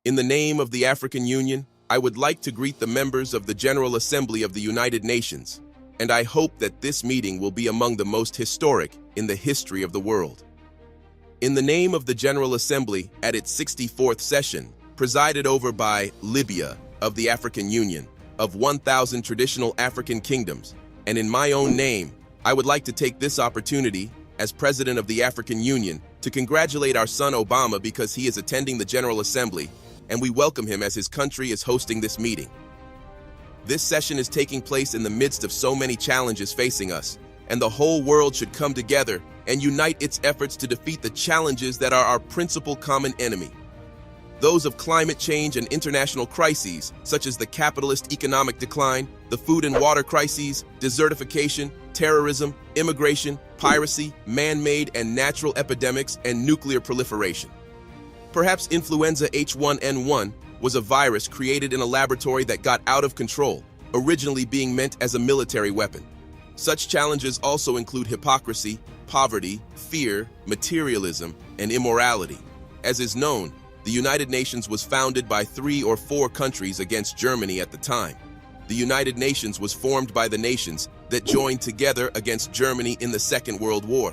In the name of the African Union, I would like to greet the members of the General Assembly of the United Nations, and I hope that this meeting will be among the most historic in the history of the world. In the name of the General Assembly at its 64th session, presided over by Libya of the African Union, of 1,000 traditional African kingdoms, and in my own name, I would like to take this opportunity, as President of the African Union, to congratulate our son Obama because he is attending the General Assembly, and we welcome him as his country is hosting this meeting. This session is taking place in the midst of so many challenges facing us, and the whole world should come together and unite its efforts to defeat the challenges that are our principal common enemy. Those of climate change and international crises, such as the capitalist economic decline, the food and water crises, desertification, terrorism, immigration, piracy, man-made and natural epidemics, and nuclear proliferation. Perhaps influenza H1N1 was a virus created in a laboratory that got out of control, originally being meant as a military weapon. Such challenges also include hypocrisy, poverty, fear, materialism, and immorality. As is known, the United Nations was founded by 3 or 4 countries against Germany at the time. The United Nations was formed by the nations that joined together against Germany in the Second World War.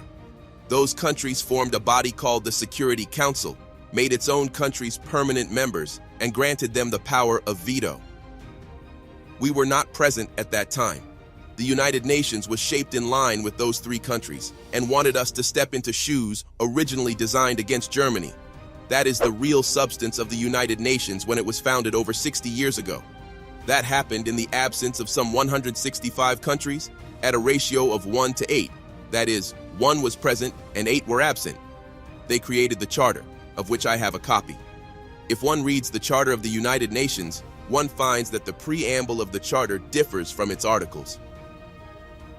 Those countries formed a body called the Security Council, made its own countries permanent members, and granted them the power of veto. We were not present at that time. The United Nations was shaped in line with those 3 countries and wanted us to step into shoes originally designed against Germany. That is the real substance of the United Nations when it was founded over 60 years ago. That happened in the absence of some 165 countries at a ratio of 1 to 8. That is, 1 was present and 8 were absent. They created the Charter, of which I have a copy. If one reads the Charter of the United Nations, one finds that the preamble of the Charter differs from its articles.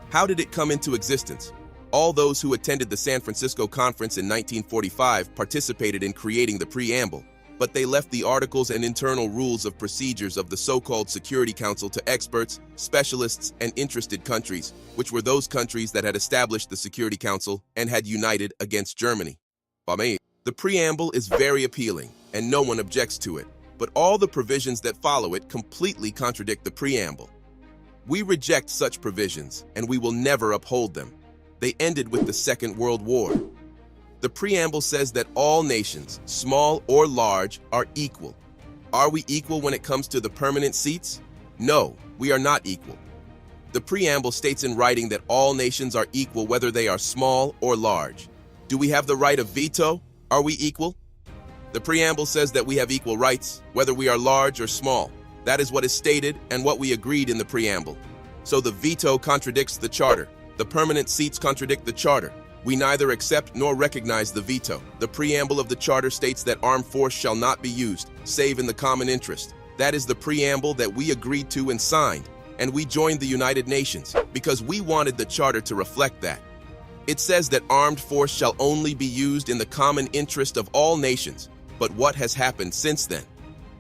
How did it come into existence? All those who attended the San Francisco Conference in 1945 participated in creating the preamble, but they left the articles and internal rules of procedures of the so-called Security Council to experts, specialists, and interested countries, which were those countries that had established the Security Council and had united against Germany. The preamble is very appealing, and no one objects to it, but all the provisions that follow it completely contradict the preamble. We reject such provisions, and we will never uphold them. They ended with the Second World War. The preamble says that all nations, small or large, are equal. Are we equal when it comes to the permanent seats? No, we are not equal. The preamble states in writing that all nations are equal whether they are small or large. Do we have the right of veto? Are we equal? The preamble says that we have equal rights, whether we are large or small. That is what is stated and what we agreed in the preamble. So the veto contradicts the Charter. The permanent seats contradict the Charter. We neither accept nor recognize the veto. The preamble of the Charter states that armed force shall not be used, save in the common interest. That is the preamble that we agreed to and signed, and we joined the United Nations because we wanted the Charter to reflect that. It says that armed force shall only be used in the common interest of all nations. But what has happened since then?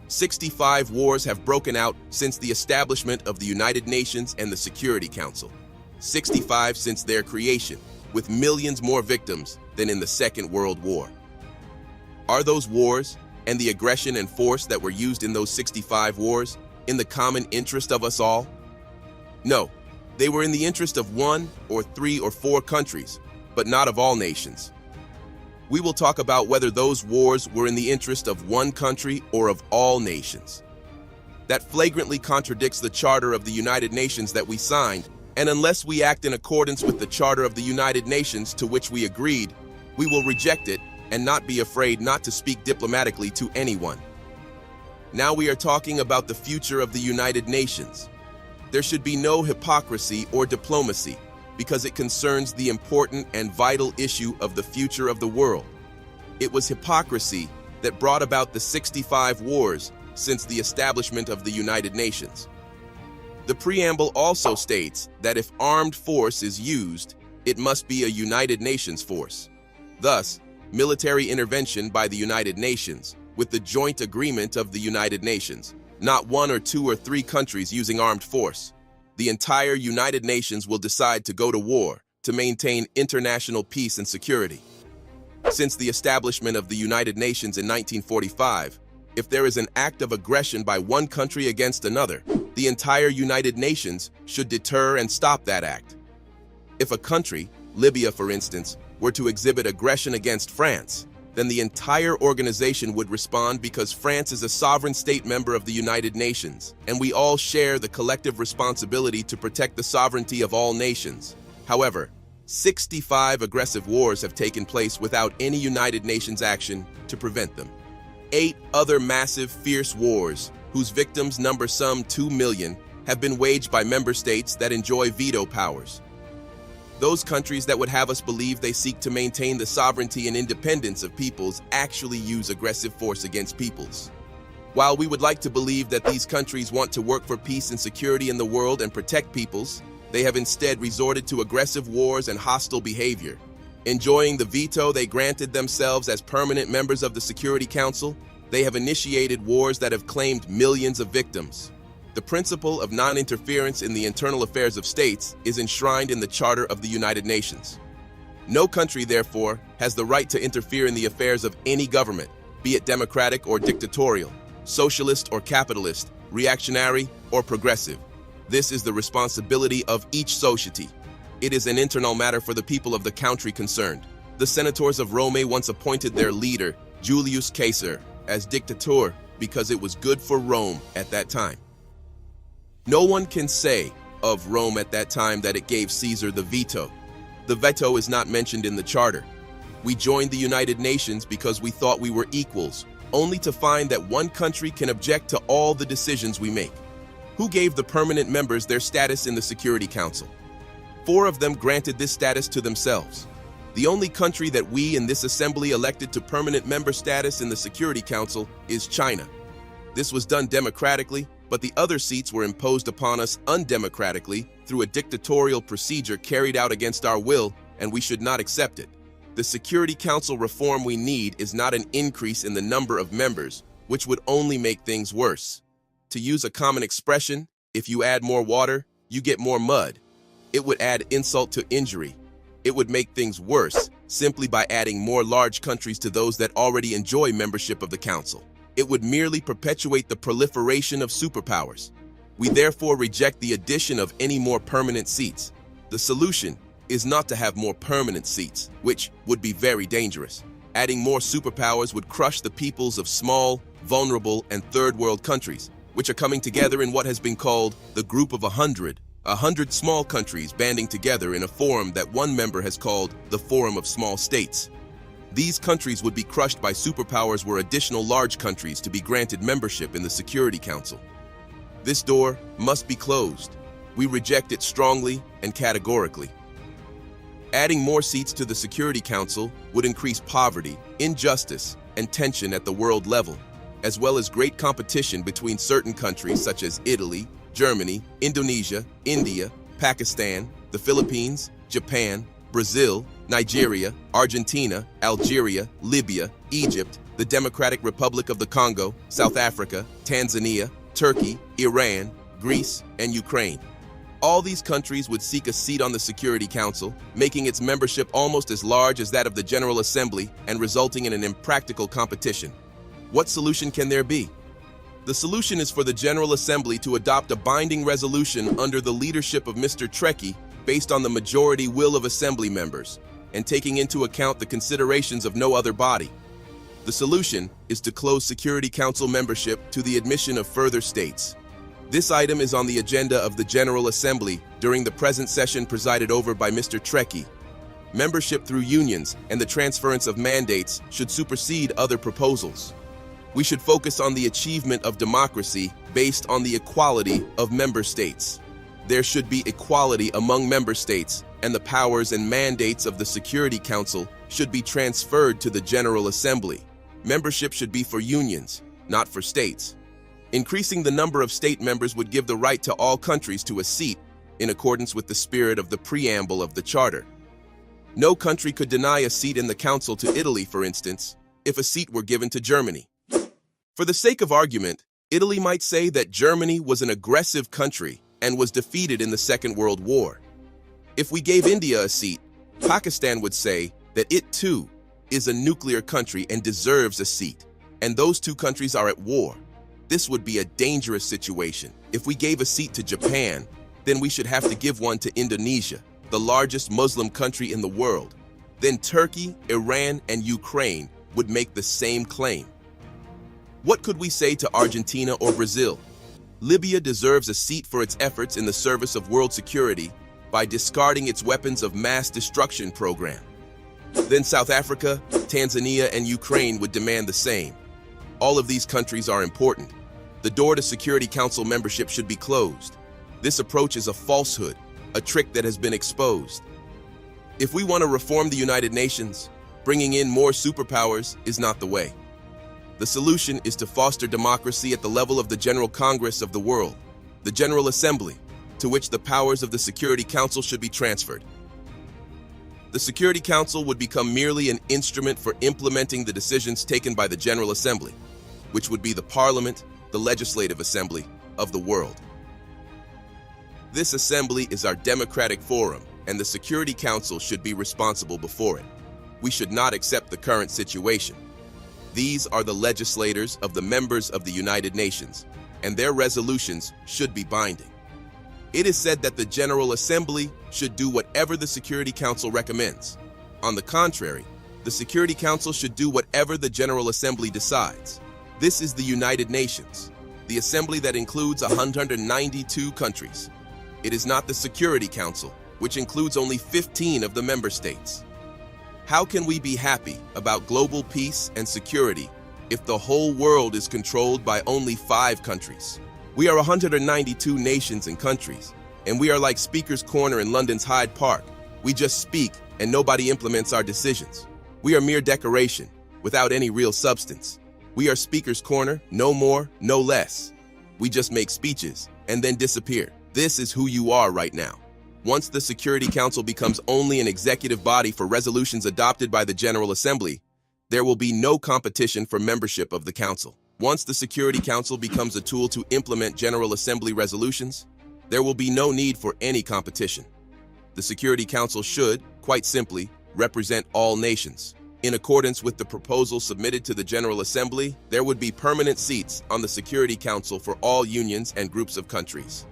65 wars have broken out since the establishment of the United Nations and the Security Council. 65 since their creation, with millions more victims than in the Second World War. Are those wars and the aggression and force that were used in those 65 wars in the common interest of us all? No. They were in the interest of 1 or 3 or 4 countries, but not of all nations. We will talk about whether those wars were in the interest of 1 country or of all nations. That flagrantly contradicts the Charter of the United Nations that we signed, and unless we act in accordance with the Charter of the United Nations to which we agreed, we will reject it and not be afraid not to speak diplomatically to anyone. Now we are talking about the future of the United Nations. There should be no hypocrisy or diplomacy because it concerns the important and vital issue of the future of the world. It was hypocrisy that brought about the 65 wars since the establishment of the United Nations. The preamble also states that if armed force is used, it must be a United Nations force. Thus, military intervention by the United Nations with the joint agreement of the United Nations, not 1 or 2 or 3 countries using armed force. The entire United Nations will decide to go to war to maintain international peace and security. Since the establishment of the United Nations in 1945, If there is an act of aggression by one country against another, the entire United Nations should deter and stop that act. If a country, Libya for instance, were to exhibit aggression against France, then the entire organization would respond because France is a sovereign state member of the United Nations, and we all share the collective responsibility to protect the sovereignty of all nations. However, 65 aggressive wars have taken place without any United Nations action to prevent them. 8 other massive, fierce wars, whose victims number some 2 million, have been waged by member states that enjoy veto powers. Those countries that would have us believe they seek to maintain the sovereignty and independence of peoples actually use aggressive force against peoples. While we would like to believe that these countries want to work for peace and security in the world and protect peoples, they have instead resorted to aggressive wars and hostile behavior. Enjoying the veto they granted themselves as permanent members of the Security Council, they have initiated wars that have claimed millions of victims. The principle of non-interference in the internal affairs of states is enshrined in the Charter of the United Nations. No country, therefore, has the right to interfere in the affairs of any government, be it democratic or dictatorial, socialist or capitalist, reactionary or progressive. This is the responsibility of each society. It is an internal matter for the people of the country concerned. The senators of Rome once appointed their leader, Julius Caesar, as dictator because it was good for Rome at that time. No one can say of Rome at that time that it gave Caesar the veto. The veto is not mentioned in the charter. We joined the United Nations because we thought we were equals, only to find that one country can object to all the decisions we make. Who gave the permanent members their status in the Security Council? 4 of them granted this status to themselves. The only country that we in this assembly elected to permanent member status in the Security Council is China. This was done democratically, but the other seats were imposed upon us undemocratically through a dictatorial procedure carried out against our will, and we should not accept it. The Security Council reform we need is not an increase in the number of members, which would only make things worse. To use a common expression, if you add more water, you get more mud. It would add insult to injury. It would make things worse simply by adding more large countries to those that already enjoy membership of the Council. It would merely perpetuate the proliferation of superpowers. We therefore reject the addition of any more permanent seats. The solution is not to have more permanent seats, which would be very dangerous. Adding more superpowers would crush the peoples of small, vulnerable, and third world countries, which are coming together in what has been called the Group of 100. 100 small countries banding together in a forum that one member has called the Forum of Small States. These countries would be crushed by superpowers were additional large countries to be granted membership in the Security Council. This door must be closed. We reject it strongly and categorically. Adding more seats to the Security Council would increase poverty, injustice, and tension at the world level, as well as great competition between certain countries such as Italy, Germany, Indonesia, India, Pakistan, the Philippines, Japan, Brazil, Nigeria, Argentina, Algeria, Libya, Egypt, the Democratic Republic of the Congo, South Africa, Tanzania, Turkey, Iran, Greece, and Ukraine. All these countries would seek a seat on the Security Council, making its membership almost as large as that of the General Assembly and resulting in an impractical competition. What solution can there be? The solution is for the General Assembly to adopt a binding resolution under the leadership of Mr. Trekkie based on the majority will of Assembly members, and taking into account the considerations of no other body. The solution is to close Security Council membership to the admission of further states. This item is on the agenda of the General Assembly during the present session presided over by Mr. Trekkie. Membership through unions and the transference of mandates should supersede other proposals. We should focus on the achievement of democracy based on the equality of member states. There should be equality among member states, and the powers and mandates of the Security Council should be transferred to the General Assembly. Membership should be for unions, not for states. Increasing the number of state members would give the right to all countries to a seat, in accordance with the spirit of the preamble of the Charter. No country could deny a seat in the Council to Italy, for instance, if a seat were given to Germany. For the sake of argument, Italy might say that Germany was an aggressive country and was defeated in the Second World War. If we gave India a seat, Pakistan would say that it too is a nuclear country and deserves a seat. and those two countries are at war. This would be a dangerous situation. If we gave a seat to Japan, then we should have to give one to Indonesia, the largest Muslim country in the world. Then Turkey, Iran, and Ukraine would make the same claim. What could we say to Argentina or Brazil? Libya deserves a seat for its efforts in the service of world security by discarding its weapons of mass destruction program. Then South Africa, Tanzania, and Ukraine would demand the same. All of these countries are important. The door to Security Council membership should be closed. This approach is a falsehood, a trick that has been exposed. If we want to reform the United Nations, bringing in more superpowers is not the way. The solution is to foster democracy at the level of the General Congress of the world, the General Assembly, to which the powers of the Security Council should be transferred. The Security Council would become merely an instrument for implementing the decisions taken by the General Assembly, which would be the Parliament, the Legislative Assembly of the world. This assembly is our democratic forum, and the Security Council should be responsible before it. We should not accept the current situation. These are the legislators of the members of the United Nations, and their resolutions should be binding. It is said that the General Assembly should do whatever the Security Council recommends. On the contrary, the Security Council should do whatever the General Assembly decides. This is the United Nations, the assembly that includes 192 countries. It is not the Security Council, which includes only 15 of the member states. How can we be happy about global peace and security if the whole world is controlled by only 5 countries? We are 192 nations and countries, and we are like Speaker's Corner in London's Hyde Park. We just speak and nobody implements our decisions. We are mere decoration, without any real substance. We are Speaker's Corner, no more, no less. We just make speeches and then disappear. This is who you are right now. Once the Security Council becomes only an executive body for resolutions adopted by the General Assembly, there will be no competition for membership of the Council. Once the Security Council becomes a tool to implement General Assembly resolutions, there will be no need for any competition. The Security Council should, quite simply, represent all nations. In accordance with the proposal submitted to the General Assembly, there would be permanent seats on the Security Council for all unions and groups of countries.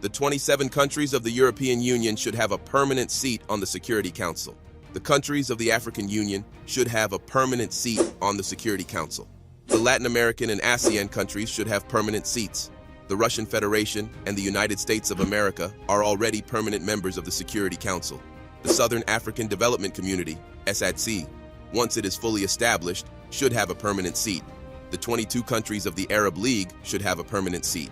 The 27 countries of the European Union should have a permanent seat on the Security Council. The countries of the African Union should have a permanent seat on the Security Council. The Latin American and ASEAN countries should have permanent seats. The Russian Federation and the United States of America are already permanent members of the Security Council. The Southern African Development Community, SADC, once it is fully established, should have a permanent seat. The 22 countries of the Arab League should have a permanent seat.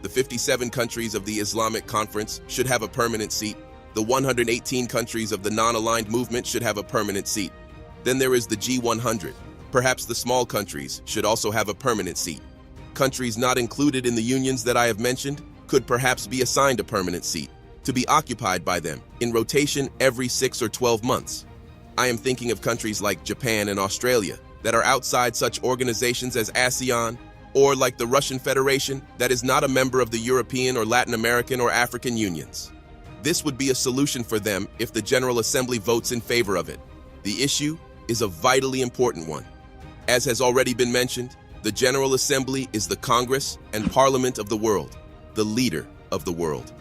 The 57 countries of the Islamic Conference should have a permanent seat. The 118 countries of the non-aligned movement should have a permanent seat. Then there is the G100. Perhaps the small countries should also have a permanent seat. Countries not included in the unions that I have mentioned could perhaps be assigned a permanent seat, to be occupied by them in rotation every 6 or 12 months. I am thinking of countries like Japan and Australia that are outside such organizations as ASEAN, or like the Russian Federation that is not a member of the European or Latin American or African unions. This would be a solution for them if the General Assembly votes in favor of it. The issue is a vitally important one. As has already been mentioned, the General Assembly is the Congress and Parliament of the world, the leader of the world.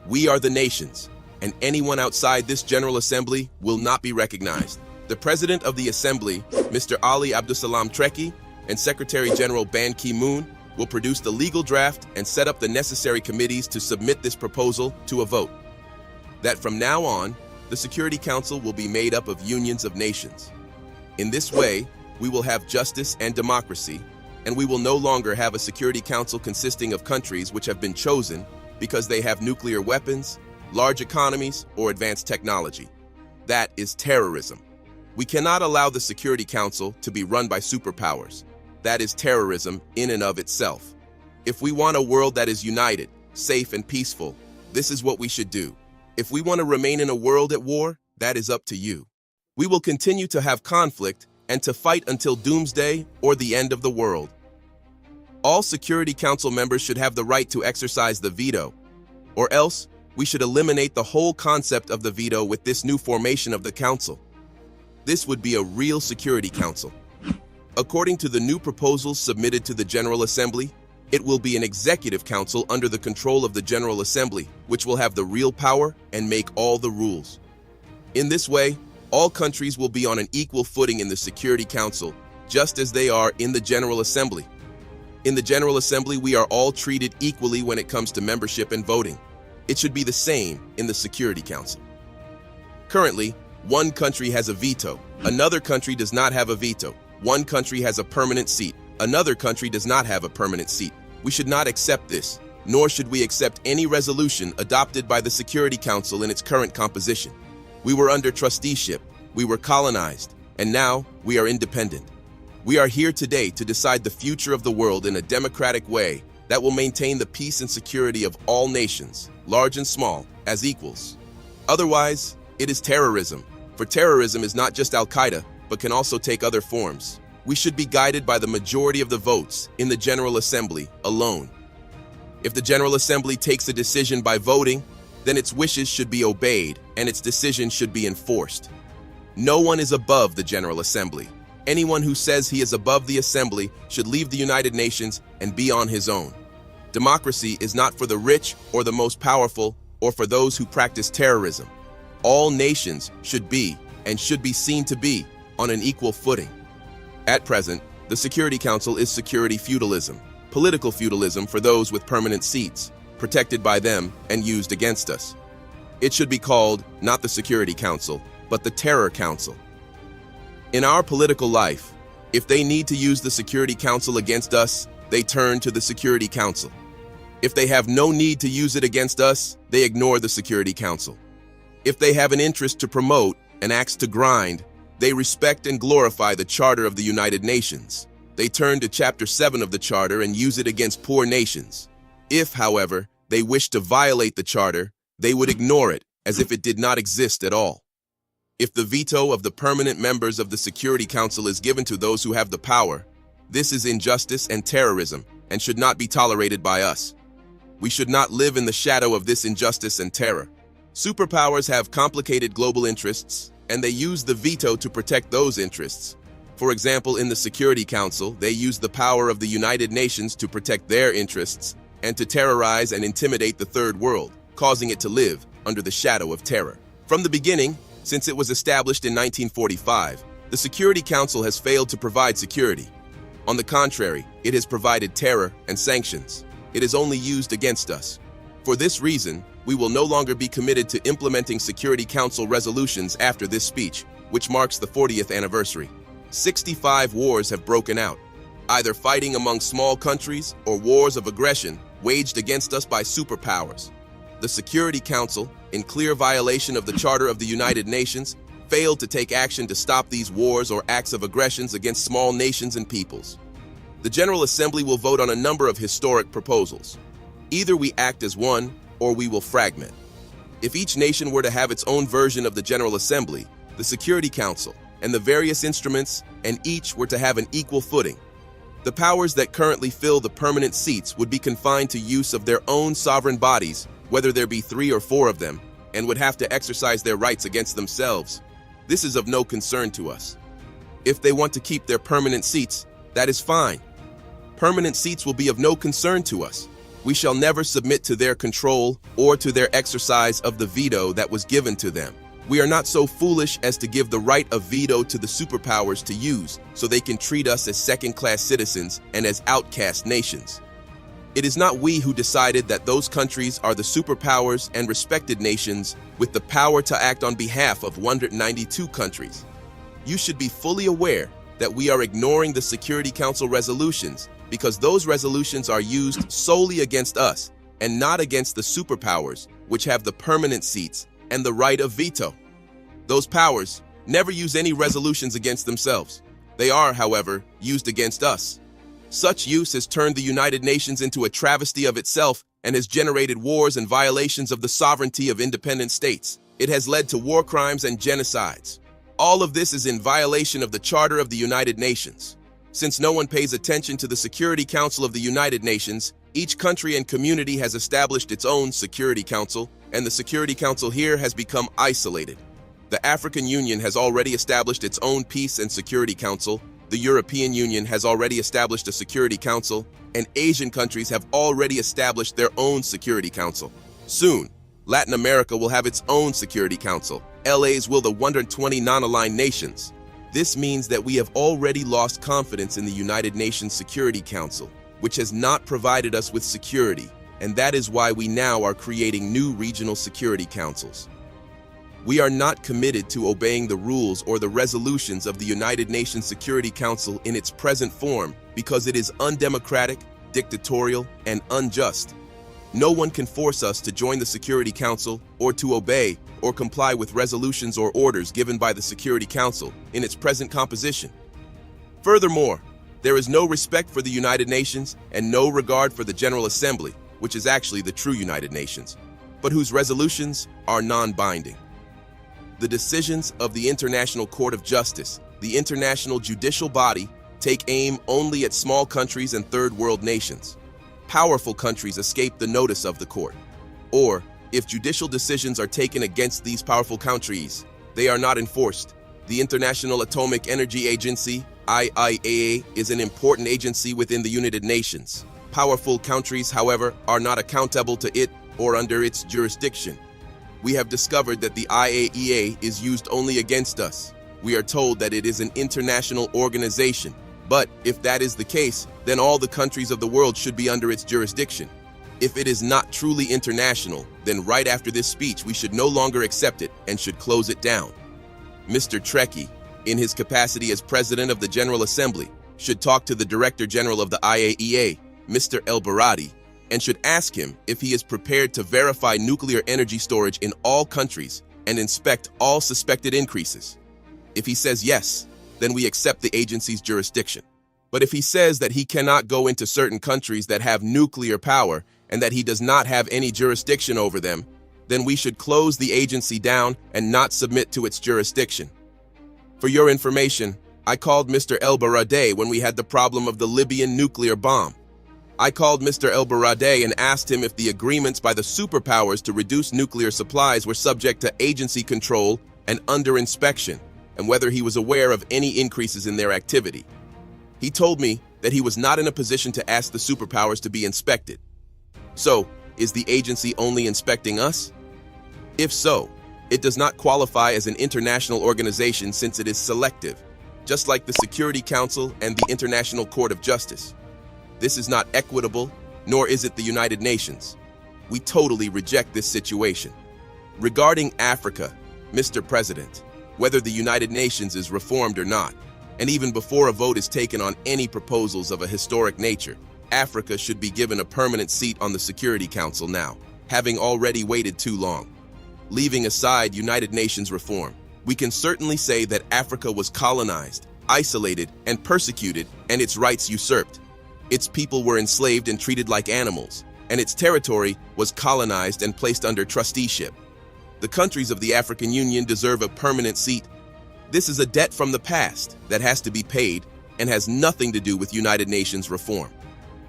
We are the nations, and anyone outside this General Assembly will not be recognized. The President of the Assembly, Mr. Ali Abdusalam Treki, and Secretary General Ban Ki-moon will produce the legal draft and set up the necessary committees to submit this proposal to a vote. That from now on, the Security Council will be made up of unions of nations. In this way, we will have justice and democracy, and we will no longer have a Security Council consisting of countries which have been chosen because they have nuclear weapons, large economies, or advanced technology. That is terrorism. We cannot allow the Security Council to be run by superpowers. That is terrorism in and of itself. If we want a world that is united, safe, and peaceful, this is what we should do. If we want to remain in a world at war, that is up to you. We will continue to have conflict and to fight until doomsday or the end of the world. All Security Council members should have the right to exercise the veto, or else we should eliminate the whole concept of the veto with this new formation of the Council. This would be a real Security Council. According to the new proposals submitted to the General Assembly, it will be an executive council under the control of the General Assembly, which will have the real power and make all the rules. In this way, all countries will be on an equal footing in the Security Council, just as they are in the General Assembly. In the General Assembly, we are all treated equally when it comes to membership and voting. It should be the same in the Security Council. Currently, one country has a veto, another country does not have a veto. One country has a permanent seat, another country does not have a permanent seat. We should not accept this, nor should we accept any resolution adopted by the Security Council in its current composition. We were under trusteeship, we were colonized, and now we are independent. We are here today to decide the future of the world in a democratic way that will maintain the peace and security of all nations, large and small, as equals. Otherwise, it is terrorism, for terrorism is not just Al-Qaeda, but can also take other forms. We should be guided by the majority of the votes in the General Assembly alone. If the General Assembly takes a decision by voting, then its wishes should be obeyed and its decision should be enforced. No one is above the General Assembly. Anyone who says he is above the Assembly should leave the United Nations and be on his own. Democracy is not for the rich or the most powerful or for those who practice terrorism. All nations should be and should be seen to be on an equal footing. At present, the Security Council is security feudalism, political feudalism for those with permanent seats, protected by them and used against us. It should be called not the Security Council, but the Terror Council. In our political life, if they need to use the Security Council against us, they turn to the Security Council. If they have no need to use it against us, they ignore the Security Council. If they have an interest to promote, an axe to grind, they respect and glorify the Charter of the United Nations. They turn to Chapter 7 of the Charter and use it against poor nations. If, however, they wish to violate the Charter, they would ignore it as if it did not exist at all. If the veto of the permanent members of the Security Council is given to those who have the power, this is injustice and terrorism and should not be tolerated by us. We should not live in the shadow of this injustice and terror. Superpowers have complicated global interests, and they use the veto to protect those interests. For example, in the Security Council, they use the power of the United Nations to protect their interests and to terrorize and intimidate the Third World, causing it to live under the shadow of terror. From the beginning, since it was established in 1945, the Security Council has failed to provide security. On the contrary, it has provided terror and sanctions. It is only used against us. For this reason, we will no longer be committed to implementing Security Council resolutions after this speech, which marks the 40th anniversary. 65 wars have broken out, either fighting among small countries or wars of aggression waged against us by superpowers. The Security Council, in clear violation of the Charter of the United Nations, failed to take action to stop these wars or acts of aggressions against small nations and peoples. The General Assembly will vote on a number of historic proposals. Either we act as one, or we will fragment. If each nation were to have its own version of the General Assembly, the Security Council, and the various instruments, and each were to have an equal footing, the powers that currently fill the permanent seats would be confined to use of their own sovereign bodies, whether there be 3 or 4 of them, and would have to exercise their rights against themselves. This is of no concern to us. If they want to keep their permanent seats, that is fine. Permanent seats will be of no concern to us. We shall never submit to their control or to their exercise of the veto that was given to them. We are not so foolish as to give the right of veto to the superpowers to use so they can treat us as second-class citizens and as outcast nations. It is not we who decided that those countries are the superpowers and respected nations with the power to act on behalf of 192 countries. You should be fully aware that we are ignoring the Security Council resolutions because those resolutions are used solely against us and not against the superpowers, which have the permanent seats and the right of veto. Those powers never use any resolutions against themselves. They are, however, used against us. Such use has turned the United Nations into a travesty of itself and has generated wars and violations of the sovereignty of independent states. It has led to war crimes and genocides. All of this is in violation of the Charter of the United Nations. Since no one pays attention to the Security Council of the United Nations, each country and community has established its own Security Council, and the Security Council here has become isolated. The African Union has already established its own Peace and Security Council, The European Union has already established a Security Council, and Asian countries have already established their own Security Council. Soon, Latin America will have its own Security Council. LA's will the 120 non-aligned nations. This means that we have already lost confidence in the United Nations Security Council, which has not provided us with security, and that is why we now are creating new regional security councils. We are not committed to obeying the rules or the resolutions of the United Nations Security Council in its present form because it is undemocratic, dictatorial, and unjust. No one can force us to join the Security Council or to obey or comply with resolutions or orders given by the Security Council in its present composition. Furthermore, there is no respect for the United Nations and no regard for the General Assembly, which is actually the true United Nations, but whose resolutions are non-binding. The decisions of the International Court of Justice, the international judicial body, take aim only at small countries and third world nations. Powerful countries escape the notice of the court. Or, if judicial decisions are taken against these powerful countries, they are not enforced. The International Atomic Energy Agency, IAEA, is an important agency within the United Nations. Powerful countries, however, are not accountable to it or under its jurisdiction. We have discovered that the IAEA is used only against us. We are told that it is an international organization. But if that is the case, then all the countries of the world should be under its jurisdiction. If it is not truly international, then right after this speech, we should no longer accept it and should close it down. Mr. Trekkie, in his capacity as President of the General Assembly, should talk to the Director General of the IAEA, Mr. El Baradi, and should ask him if he is prepared to verify nuclear energy storage in all countries and inspect all suspected increases. If he says yes, then we accept the agency's jurisdiction. But if he says that he cannot go into certain countries that have nuclear power and that he does not have any jurisdiction over them, then we should close the agency down and not submit to its jurisdiction. For your information, I called Mr. El Baradi when we had the problem of the Libyan nuclear bomb. I called Mr. El Baradi and asked him if the agreements by the superpowers to reduce nuclear supplies were subject to agency control and under inspection, and whether he was aware of any increases in their activity. He told me that he was not in a position to ask the superpowers to be inspected. So, is the agency only inspecting us? If so, it does not qualify as an international organization since it is selective, just like the Security Council and the International Court of Justice. This is not equitable, nor is it the United Nations. We totally reject this situation. Regarding Africa, Mr. President, whether the United Nations is reformed or not, and even before a vote is taken on any proposals of a historic nature, Africa should be given a permanent seat on the Security Council now, having already waited too long. Leaving aside United Nations reform, we can certainly say that Africa was colonized, isolated, and persecuted, and its rights usurped. Its people were enslaved and treated like animals, and its territory was colonized and placed under trusteeship. The countries of the African Union deserve a permanent seat. This is a debt from the past that has to be paid and has nothing to do with United Nations reform.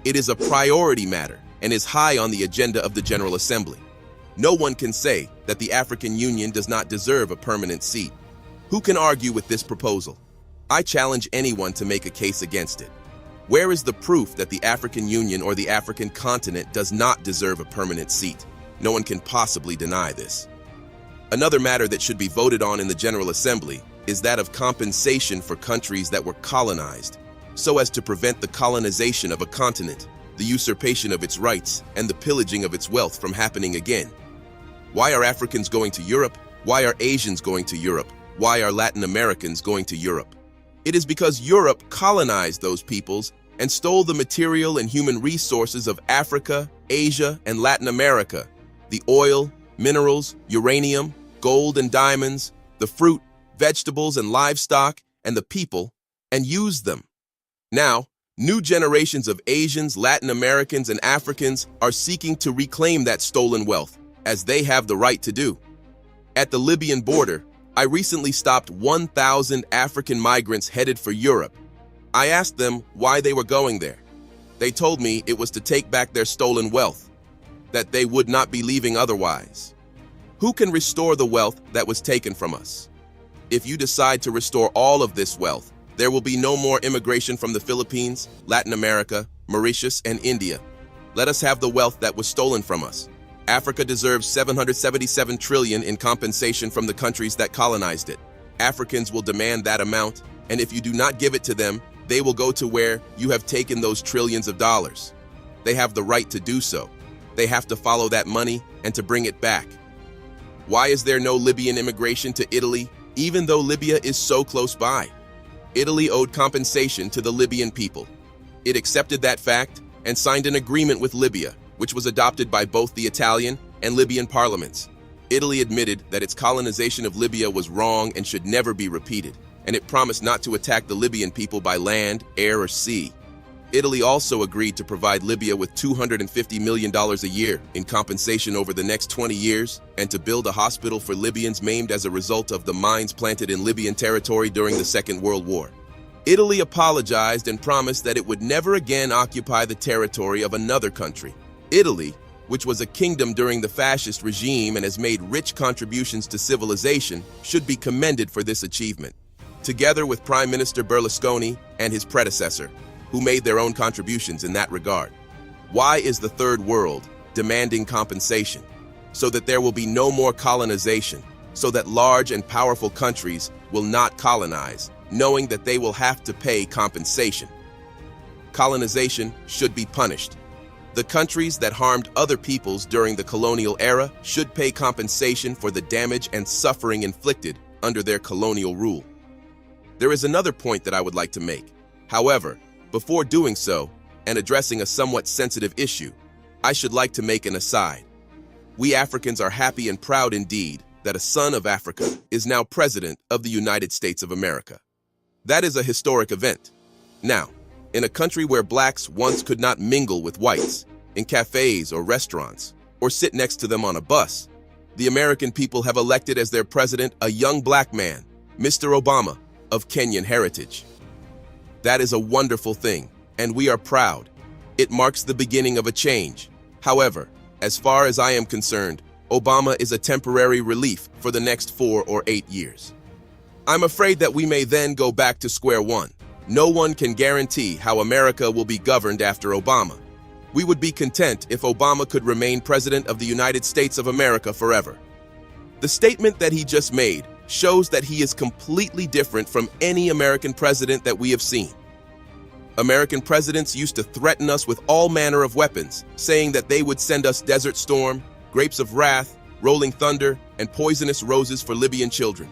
It is a priority matter and is high on the agenda of the General Assembly. No one can say that the African Union does not deserve a permanent seat. Who can argue with this proposal? I challenge anyone to make a case against it. Where is the proof that the African Union or the African continent does not deserve a permanent seat? No one can possibly deny this. Another matter that should be voted on in the General Assembly is that of compensation for countries that were colonized, so as to prevent the colonization of a continent, the usurpation of its rights, and the pillaging of its wealth from happening again. Why are Africans going to Europe? Why are Asians going to Europe? Why are Latin Americans going to Europe? It is because Europe colonized those peoples and stole the material and human resources of Africa, Asia, and Latin America, the oil, minerals, uranium, gold and diamonds, the fruit, vegetables and livestock, and the people, and used them. Now, new generations of Asians, Latin Americans, and Africans are seeking to reclaim that stolen wealth, as they have the right to do. At the Libyan border, I recently stopped 1,000 African migrants headed for Europe. I asked them why they were going there. They told me it was to take back their stolen wealth, that they would not be leaving otherwise. Who can restore the wealth that was taken from us? If you decide to restore all of this wealth, There will be no more immigration from the Philippines, Latin America, Mauritius, and India. Let us have the wealth that was stolen from us. Africa deserves 777 trillion in compensation from the countries that colonized it. Africans will demand that amount, and if you do not give it to them, they will go to where you have taken those trillions of dollars. They have the right to do so. They have to follow that money and to bring it back. Why is there no Libyan immigration to Italy, even though Libya is so close by? Italy owed compensation to the Libyan people. It accepted that fact and signed an agreement with Libya, which was adopted by both the Italian and Libyan parliaments. Italy admitted that its colonization of Libya was wrong and should never be repeated, and it promised not to attack the Libyan people by land, air, or sea. Italy also agreed to provide Libya with $250 million a year in compensation over the next 20 years and to build a hospital for Libyans maimed as a result of the mines planted in Libyan territory during the Second World War. Italy apologized and promised that it would never again occupy the territory of another country. Italy, which was a kingdom during the fascist regime and has made rich contributions to civilization, should be commended for this achievement, together with Prime Minister Berlusconi and his predecessor, who made their own contributions in that regard. Why is the Third World demanding compensation? So that there will be no more colonization, so that large and powerful countries will not colonize, knowing that they will have to pay compensation. Colonization should be punished. The countries that harmed other peoples during the colonial era should pay compensation for the damage and suffering inflicted under their colonial rule. There is another point that I would like to make. However, before doing so, and addressing a somewhat sensitive issue, I should like to make an aside. We Africans are happy and proud indeed that a son of Africa is now President of the United States of America. That is a historic event. Now, in a country where blacks once could not mingle with whites, in cafes or restaurants, or sit next to them on a bus, the American people have elected as their president a young black man, Mr. Obama, of Kenyan heritage. That is a wonderful thing, and we are proud. It marks the beginning of a change. However, as far as I am concerned, Obama is a temporary relief for the next 4 or 8 years. I'm afraid that we may then go back to square one. No one can guarantee how America will be governed after Obama. We would be content if Obama could remain President of the United States of America forever. The statement that he just made shows that he is completely different from any American president that we have seen. American presidents used to threaten us with all manner of weapons, saying that they would send us Desert Storm, grapes of wrath, rolling thunder, and poisonous roses for Libyan children.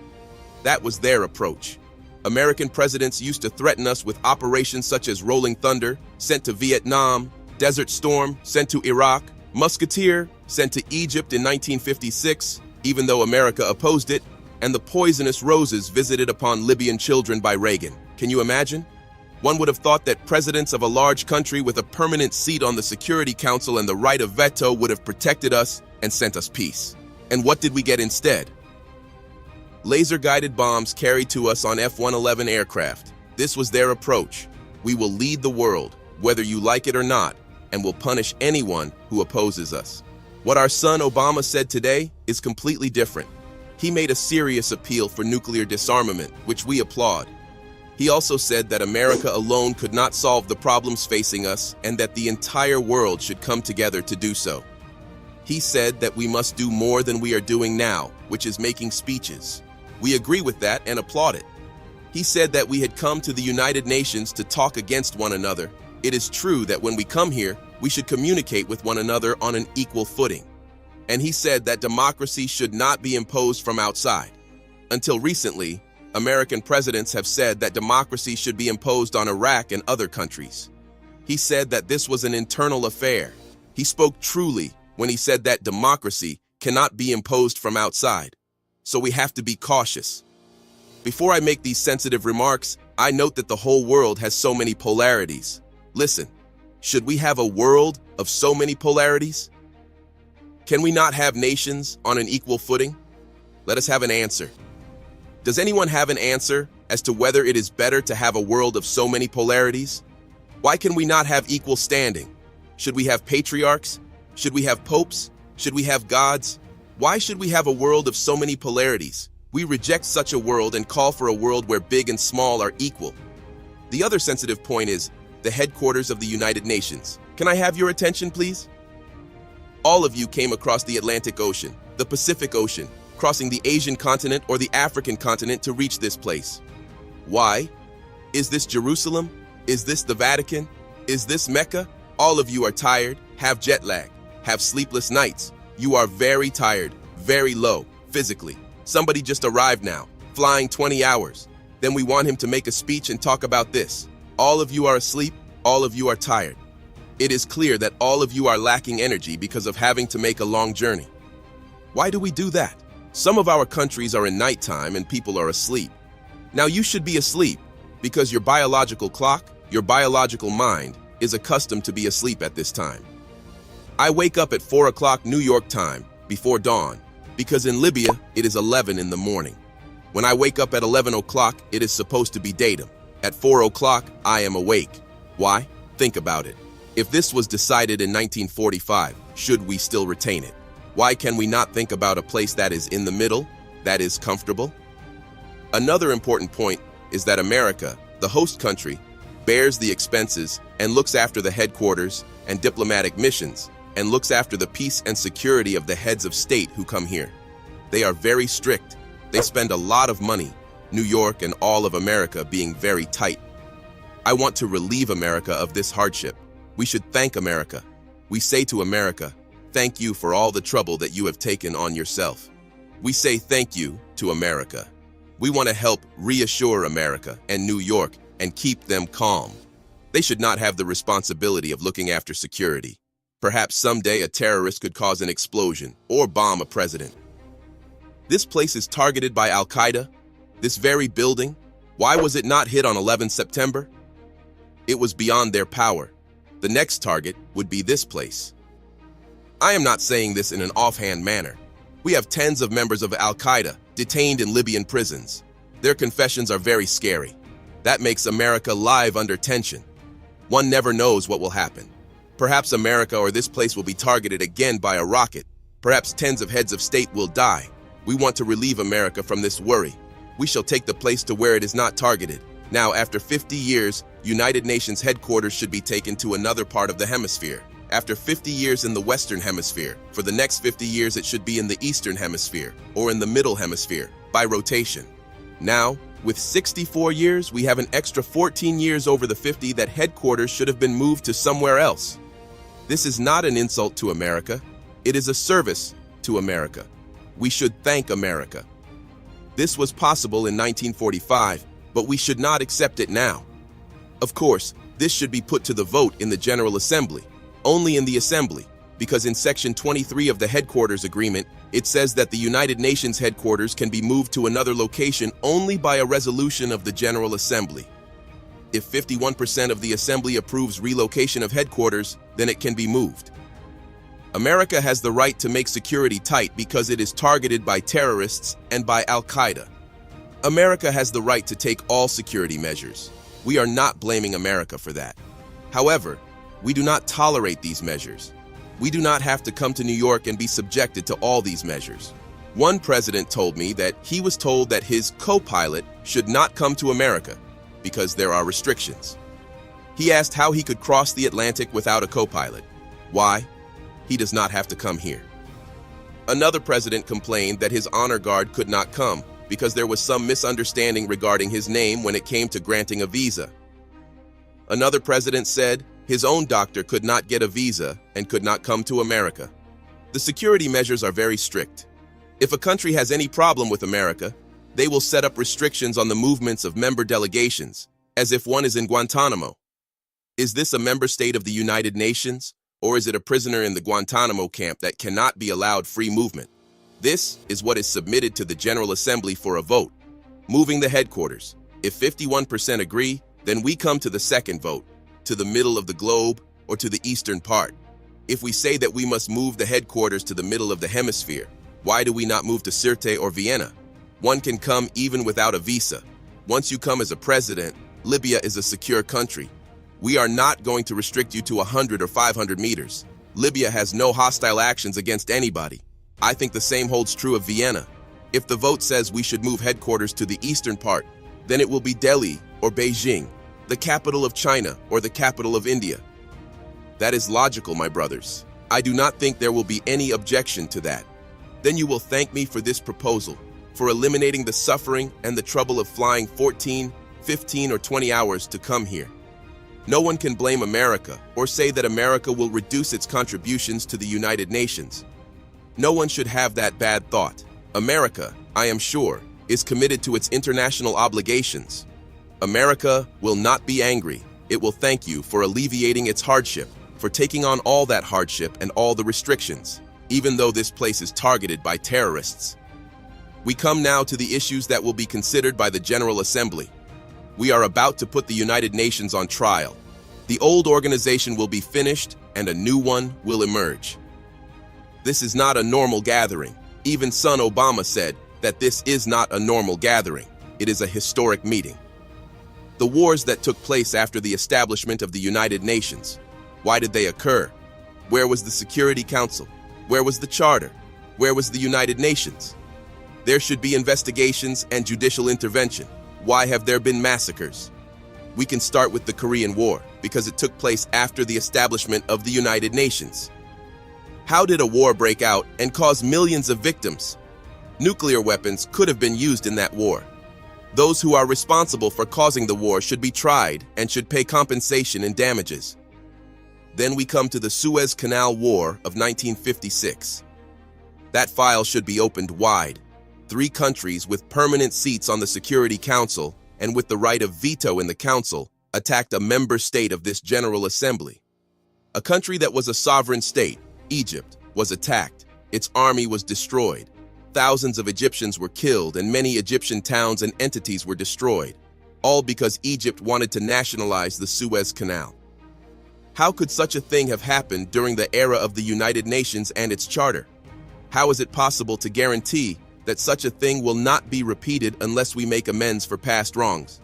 That was their approach. American presidents used to threaten us with operations such as Rolling Thunder, sent to Vietnam, Desert Storm, sent to Iraq, Musketeer, sent to Egypt in 1956, even though America opposed it, and the poisonous roses visited upon Libyan children by Reagan. Can you imagine? One would have thought that presidents of a large country with a permanent seat on the Security Council and the right of veto would have protected us and sent us peace. And what did we get instead? Laser-guided bombs carried to us on F-111 aircraft. This was their approach. We will lead the world, whether you like it or not, and will punish anyone who opposes us. What our son Obama said today is completely different. He made a serious appeal for nuclear disarmament, which we applaud. He also said that America alone could not solve the problems facing us and that the entire world should come together to do so. He said that we must do more than we are doing now, which is making speeches. We agree with that and applaud it. He said that we had come to the United Nations to talk against one another. It is true that when we come here, we should communicate with one another on an equal footing. And he said that democracy should not be imposed from outside. Until recently, American presidents have said that democracy should be imposed on Iraq and other countries. He said that this was an internal affair. He spoke truly when he said that democracy cannot be imposed from outside. So we have to be cautious. Before I make these sensitive remarks, I note that the whole world has so many polarities. Listen, should we have a world of so many polarities? Can we not have nations on an equal footing? Let us have an answer. Does anyone have an answer as to whether it is better to have a world of so many polarities? Why can we not have equal standing? Should we have patriarchs? Should we have popes? Should we have gods? Why should we have a world of so many polarities? We reject such a world and call for a world where big and small are equal. The other sensitive point is the headquarters of the United Nations. Can I have your attention, please? All of you came across the Atlantic Ocean, the Pacific Ocean, crossing the Asian continent or the African continent to reach this place. Why? Is this Jerusalem? Is this the Vatican? Is this Mecca? All of you are tired, have jet lag, have sleepless nights. You are very tired, very low, physically. Somebody just arrived now, flying 20 hours. Then we want him to make a speech and talk about this. All of you are asleep, all of you are tired. It is clear that all of you are lacking energy because of having to make a long journey. Why do we do that? Some of our countries are in nighttime and people are asleep. Now you should be asleep because your biological clock, your biological mind, is accustomed to be asleep at this time. I wake up at 4 o'clock New York time, before dawn, because in Libya it is 11 in the morning. When I wake up at 11 o'clock, it is supposed to be datum. At 4 o'clock, I am awake. Why? Think about it. If this was decided in 1945, should we still retain it? Why can we not think about a place that is in the middle, that is comfortable? Another important point is that America, the host country, bears the expenses and looks after the headquarters and diplomatic missions and looks after the peace and security of the heads of state who come here. They are very strict. They spend a lot of money, New York and all of America being very tight. I want to relieve America of this hardship. We should thank America. We say to America, thank you for all the trouble that you have taken on yourself. We say thank you to America. We want to help reassure America and New York and keep them calm. They should not have the responsibility of looking after security. Perhaps someday a terrorist could cause an explosion or bomb a president. This place is targeted by Al-Qaeda. This very building. Why was it not hit on 11 September? It was beyond their power. The next target would be this place. I am not saying this in an offhand manner. We have tens of members of Al-Qaeda detained in Libyan prisons. Their confessions are very scary. That makes America live under tension. One never knows what will happen. Perhaps America or this place will be targeted again by a rocket. Perhaps tens of heads of state will die. We want to relieve America from this worry. We shall take the place to where it is not targeted. Now, after 50 years, United Nations headquarters should be taken to another part of the hemisphere. After 50 years in the Western Hemisphere, for the next 50 years it should be in the Eastern Hemisphere or in the Middle Hemisphere, by rotation. Now, with 64 years, we have an extra 14 years over the 50 that headquarters should have been moved to somewhere else. This is not an insult to America. It is a service to America. We should thank America. This was possible in 1945, but we should not accept it now. Of course, this should be put to the vote in the General Assembly, only in the Assembly, because in Section 23 of the Headquarters Agreement, it says that the United Nations headquarters can be moved to another location only by a resolution of the General Assembly. If 51% of the Assembly approves relocation of headquarters, then it can be moved. America has the right to make security tight because it is targeted by terrorists and by Al-Qaeda. America has the right to take all security measures. We are not blaming America for that. However, we do not tolerate these measures. We do not have to come to New York and be subjected to all these measures. One president told me that he was told that his co-pilot should not come to America because there are restrictions. He asked how he could cross the Atlantic without a co-pilot. Why? He does not have to come here. Another president complained that his honor guard could not come because there was some misunderstanding regarding his name when it came to granting a visa. Another president said his own doctor could not get a visa and could not come to America. The security measures are very strict. If a country has any problem with America, they will set up restrictions on the movements of member delegations, as if one is in Guantanamo. Is this a member state of the United Nations, or is it a prisoner in the Guantanamo camp that cannot be allowed free movement? This is what is submitted to the General Assembly for a vote. Moving the headquarters. If 51% agree, then we come to the second vote, to the middle of the globe or to the eastern part. If we say that we must move the headquarters to the middle of the hemisphere, why do we not move to Sirte or Vienna? One can come even without a visa. Once you come as a president, Libya is a secure country. We are not going to restrict you to 100 or 500 meters. Libya has no hostile actions against anybody. I think the same holds true of Vienna. If the vote says we should move headquarters to the eastern part, then it will be Delhi or Beijing. the capital of China or the capital of India? That is logical, my brothers. I do not think there will be any objection to that. Then you will thank me for this proposal, for eliminating the suffering and the trouble of flying 14, 15, or 20 hours to come here. No one can blame America or say that America will reduce its contributions to the United Nations. No one should have that bad thought. America, I am sure, is committed to its international obligations. America will not be angry. It will thank you for alleviating its hardship, for taking on all that hardship and all the restrictions, even though this place is targeted by terrorists. We come now to the issues that will be considered by the General Assembly. We are about to put the United Nations on trial. The old organization will be finished and a new one will emerge. This is not a normal gathering. Even son Obama said that this is not a normal gathering. It is a historic meeting. The wars that took place after the establishment of the United Nations, why did they occur? Where was the Security Council? Where was the Charter? Where was the United Nations? There should be investigations and judicial intervention. Why have there been massacres? We can start with the Korean War, because it took place after the establishment of the United Nations. How did a war break out and cause millions of victims? Nuclear weapons could have been used in that war. Those who are responsible for causing the war should be tried and should pay compensation and damages. Then we come to the Suez Canal War of 1956. That file should be opened wide. 3 countries with permanent seats on the Security Council and with the right of veto in the Council attacked a member state of this General Assembly. A country that was a sovereign state, Egypt, was attacked. Its army was destroyed. Thousands of Egyptians were killed and many Egyptian towns and entities were destroyed, all because Egypt wanted to nationalize the Suez Canal. How could such a thing have happened during the era of the United Nations and its charter? How is it possible to guarantee that such a thing will not be repeated unless we make amends for past wrongs?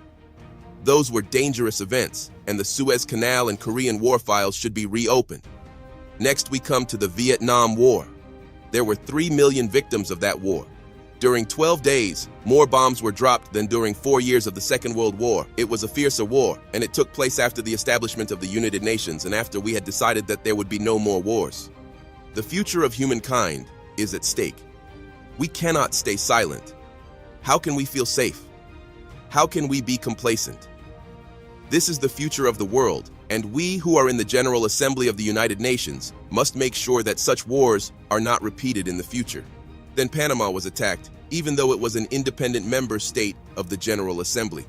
Those were dangerous events, and the Suez Canal and Korean War files should be reopened. Next, we come to the Vietnam War. There were 3 million victims of that war. During 12 days, more bombs were dropped than during 4 years of the Second World War. It was a fiercer war, and it took place after the establishment of the United Nations and after we had decided that there would be no more wars. The future of humankind is at stake. We cannot stay silent. How can we feel safe? How can we be complacent? This is the future of the world, and we who are in the General Assembly of the United Nations must make sure that such wars are not repeated in the future. Then Panama was attacked, even though it was an independent member state of the General Assembly.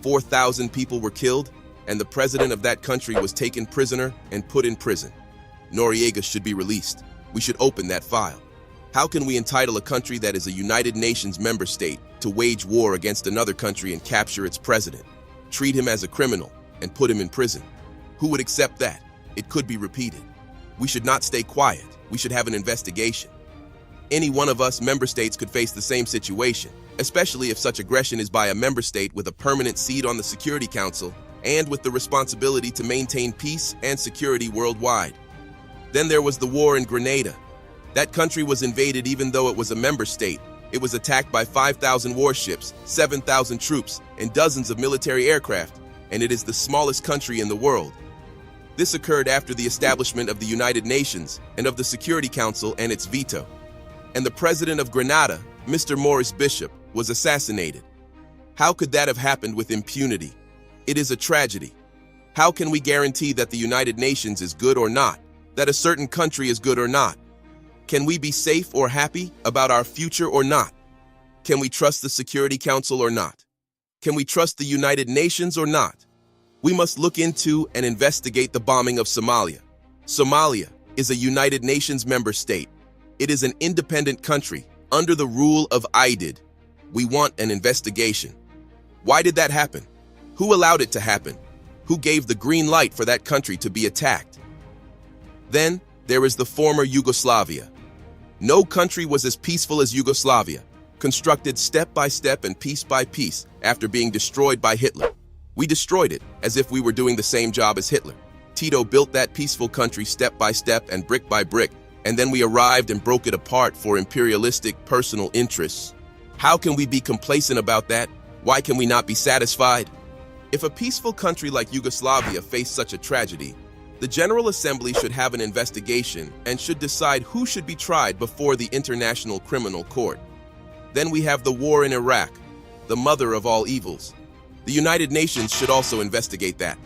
4,000 people were killed, and the president of that country was taken prisoner and put in prison. Noriega should be released. We should open that file. How can we entitle a country that is a United Nations member state to wage war against another country and capture its president, treat him as a criminal, and put him in prison? Who would accept that? It could be repeated. We should not stay quiet. We should have an investigation. Any one of us member states could face the same situation, especially if such aggression is by a member state with a permanent seat on the Security Council and with the responsibility to maintain peace and security worldwide. Then there was the war in Grenada. That country was invaded even though it was a member state. It was attacked by 5,000 warships, 7,000 troops, and dozens of military aircraft, and it is the smallest country in the world. This occurred after the establishment of the United Nations and of the Security Council and its veto. And the president of Grenada, Mr. Maurice Bishop, was assassinated. How could that have happened with impunity? It is a tragedy. How can we guarantee that the United Nations is good or not, that a certain country is good or not? Can we be safe or happy about our future or not? Can we trust the Security Council or not? Can we trust the United Nations or not? We must look into and investigate the bombing of Somalia. Somalia is a United Nations member state. It is an independent country under the rule of IDID. We want an investigation. Why did that happen? Who allowed it to happen? Who gave the green light for that country to be attacked? Then there is the former Yugoslavia. No country was as peaceful as Yugoslavia, constructed step by step and piece by piece after being destroyed by Hitler. We destroyed it as if we were doing the same job as Hitler. Tito built that peaceful country step by step and brick by brick, and then we arrived and broke it apart for imperialistic personal interests. How can we be complacent about that? Why can we not be satisfied? If a peaceful country like Yugoslavia faced such a tragedy, the General Assembly should have an investigation and should decide who should be tried before the International Criminal Court. Then we have the war in Iraq, the mother of all evils. The United Nations should also investigate that.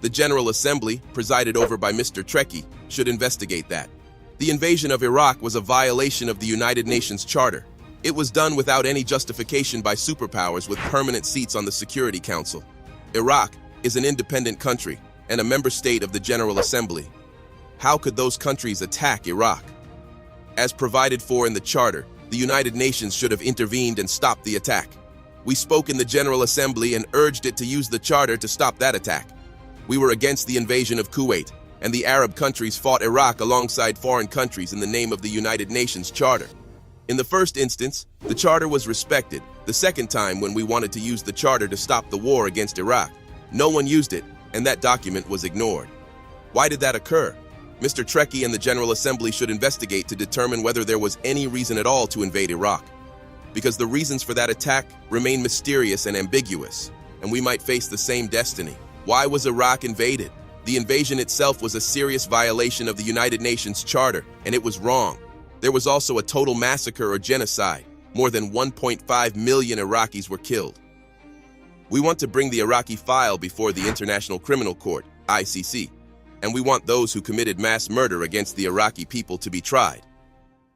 The General Assembly, presided over by Mr. Trekkie, should investigate that. The invasion of Iraq was a violation of the United Nations Charter. It was done without any justification by superpowers with permanent seats on the Security Council. Iraq is an independent country and a member state of the General Assembly. How could those countries attack Iraq? As provided for in the Charter, the United Nations should have intervened and stopped the attack. We spoke in the General Assembly and urged it to use the Charter to stop that attack. We were against the invasion of Kuwait, and the Arab countries fought Iraq alongside foreign countries in the name of the United Nations Charter. In the first instance, the Charter was respected. The second time, when we wanted to use the Charter to stop the war against Iraq, no one used it, and that document was ignored. Why did that occur? Mr. Trekkie and the General Assembly should investigate to determine whether there was any reason at all to invade Iraq, because the reasons for that attack remain mysterious and ambiguous, and we might face the same destiny. Why was Iraq invaded? The invasion itself was a serious violation of the United Nations Charter, and it was wrong. There was also a total massacre or genocide. More than 1.5 million Iraqis were killed. We want to bring the Iraqi file before the International Criminal Court, ICC, and we want those who committed mass murder against the Iraqi people to be tried.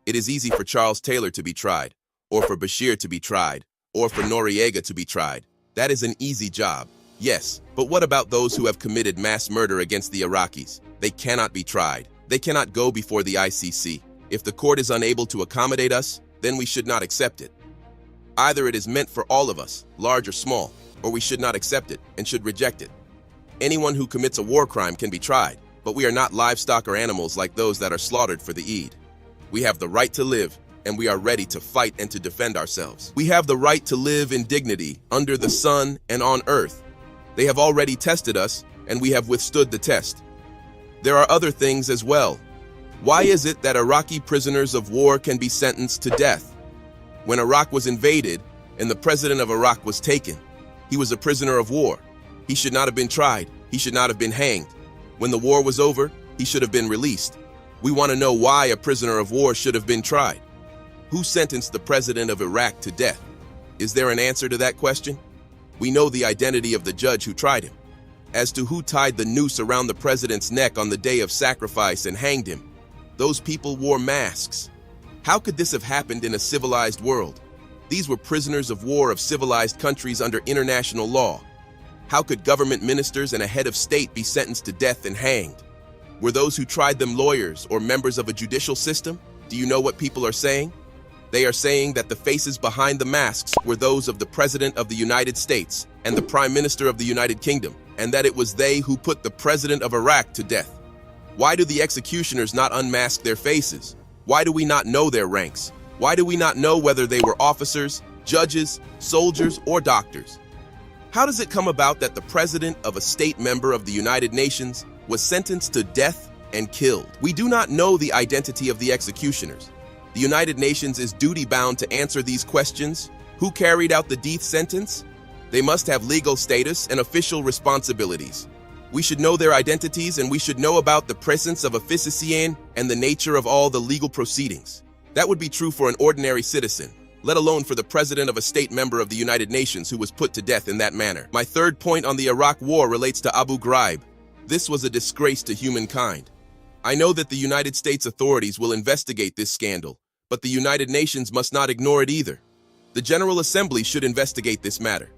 It is easy for Charles Taylor to be tried, or for Bashir to be tried, or for Noriega to be tried. That is an easy job. Yes, but what about those who have committed mass murder against the Iraqis? They cannot be tried. They cannot go before the ICC. If the court is unable to accommodate us, then we should not accept it. Either it is meant for all of us, large or small, or we should not accept it and should reject it. Anyone who commits a war crime can be tried, but we are not livestock or animals like those that are slaughtered for the Eid. We have the right to live, and we are ready to fight and to defend ourselves. We have the right to live in dignity under the sun and on earth. They have already tested us, and we have withstood the test. There are other things as well. Why is it that Iraqi prisoners of war can be sentenced to death? When Iraq was invaded and the president of Iraq was taken, he was a prisoner of war. He should not have been tried. He should not have been hanged. When the war was over, he should have been released. We want to know why a prisoner of war should have been tried. Who sentenced the president of Iraq to death? Is there an answer to that question? We know the identity of the judge who tried him. As to who tied the noose around the president's neck on the day of sacrifice and hanged him, those people wore masks. How could this have happened in a civilized world? These were prisoners of war of civilized countries under international law. How could government ministers and a head of state be sentenced to death and hanged? Were those who tried them lawyers or members of a judicial system? Do you know what people are saying? They are saying that the faces behind the masks were those of the President of the United States and the Prime Minister of the United Kingdom, and that it was they who put the President of Iraq to death. Why do the executioners not unmask their faces? Why do we not know their ranks? Why do we not know whether they were officers, judges, soldiers, or doctors? How does it come about that the President of a state member of the United Nations was sentenced to death and killed? We do not know the identity of the executioners. The United Nations is duty-bound to answer these questions. Who carried out the death sentence? They must have legal status and official responsibilities. We should know their identities, and we should know about the presence of officien and the nature of all the legal proceedings. That would be true for an ordinary citizen, let alone for the president of a state member of the United Nations who was put to death in that manner. My third point on the Iraq War relates to Abu Ghraib. This was a disgrace to humankind. I know that the United States authorities will investigate this scandal, but the United Nations must not ignore it either. The General Assembly should investigate this matter.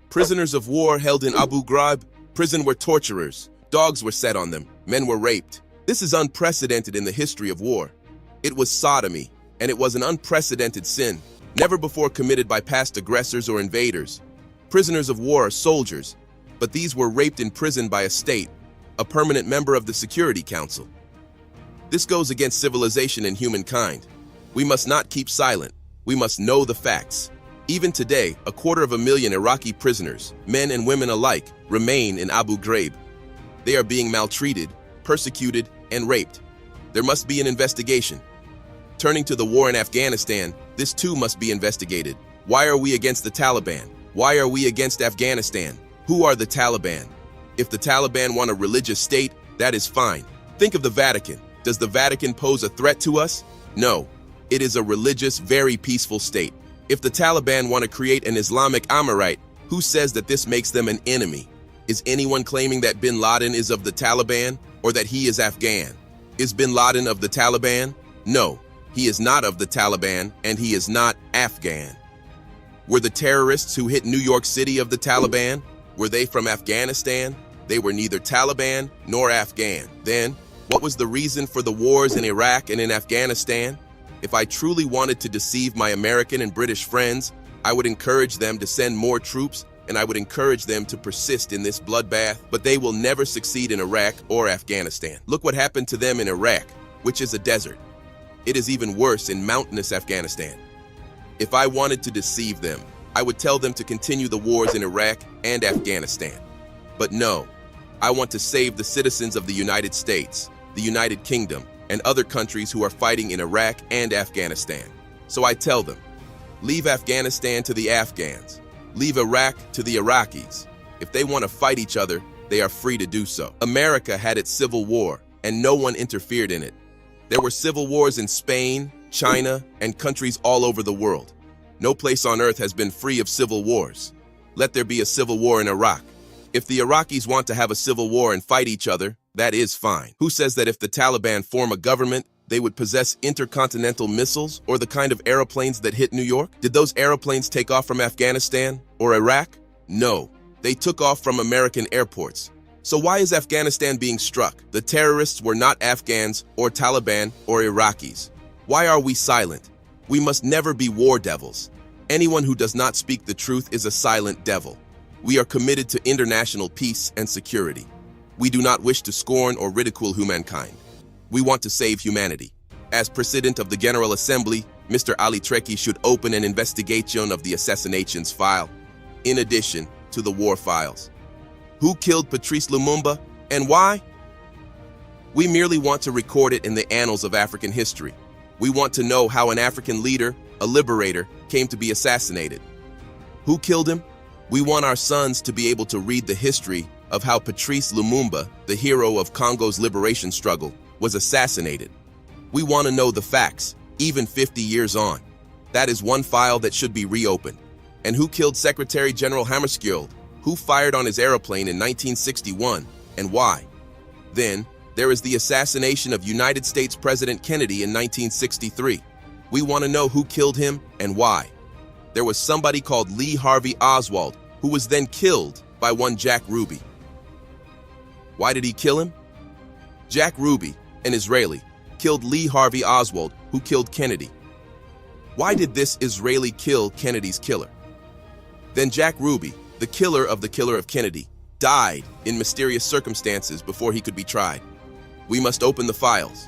Prisoners of war held in Abu Ghraib prison were torturers, dogs were set on them, men were raped. This is unprecedented in the history of war. It was sodomy, and it was an unprecedented sin, never before committed by past aggressors or invaders. Prisoners of war are soldiers, but these were raped in prison by a state, a permanent member of the Security Council. This goes against civilization and humankind. We must not keep silent. We must know the facts. Even today, 250,000 Iraqi prisoners, men and women alike, remain in Abu Ghraib. They are being maltreated, persecuted, and raped. There must be an investigation. Turning to the war in Afghanistan, this too must be investigated. Why are we against the Taliban? Why are we against Afghanistan? Who are the Taliban? If the Taliban want a religious state, that is fine. Think of the Vatican. Does the Vatican pose a threat to us? No. It is a religious, very peaceful state. If the Taliban want to create an Islamic Emirate, who says that this makes them an enemy? Is anyone claiming that bin Laden is of the Taliban or that he is Afghan? Is bin Laden of the Taliban? No, he is not of the Taliban and he is not Afghan. Were the terrorists who hit New York City of the Taliban? Were they from Afghanistan? They were neither Taliban nor Afghan. Then, what was the reason for the wars in Iraq and in Afghanistan? If I truly wanted to deceive my American and British friends, I would encourage them to send more troops and I would encourage them to persist in this bloodbath, but they will never succeed in Iraq or Afghanistan. Look what happened to them in Iraq, which is a desert. It is even worse in mountainous Afghanistan. If I wanted to deceive them, I would tell them to continue the wars in Iraq and Afghanistan. But no, I want to save the citizens of the United States, the United Kingdom, and other countries who are fighting in Iraq and Afghanistan. So I tell them, leave Afghanistan to the Afghans. Leave Iraq to the Iraqis. If they want to fight each other, they are free to do so. America had its civil war, and no one interfered in it. There were civil wars in Spain, China, and countries all over the world. No place on earth has been free of civil wars. Let there be a civil war in Iraq. If the Iraqis want to have a civil war and fight each other, that is fine. Who says that if the Taliban form a government, they would possess intercontinental missiles or the kind of airplanes that hit New York? Did those airplanes take off from Afghanistan or Iraq? No, they took off from American airports. So why is Afghanistan being struck? The terrorists were not Afghans or Taliban or Iraqis. Why are we silent? We must never be war devils. Anyone who does not speak the truth is a silent devil. We are committed to international peace and security. We do not wish to scorn or ridicule humankind. We want to save humanity. As President of the General Assembly, Mr. Ali Treki should open an investigation of the assassinations file, in addition to the war files. Who killed Patrice Lumumba and why? We merely want to record it in the annals of African history. We want to know how an African leader, a liberator, came to be assassinated. Who killed him? We want our sons to be able to read the history of how Patrice Lumumba, the hero of Congo's liberation struggle, was assassinated. We want to know the facts, even 50 years on. That is one file that should be reopened. And who killed Secretary General Hammarskjöld? Who fired on his airplane in 1961, and why? Then, there is the assassination of United States President Kennedy in 1963. We want to know who killed him and why. There was somebody called Lee Harvey Oswald, who was then killed by one Jack Ruby. Why did he kill him? Jack Ruby, an Israeli, killed Lee Harvey Oswald, who killed Kennedy. Why did this Israeli kill Kennedy's killer? Then Jack Ruby, the killer of Kennedy, died in mysterious circumstances before he could be tried. We must open the files.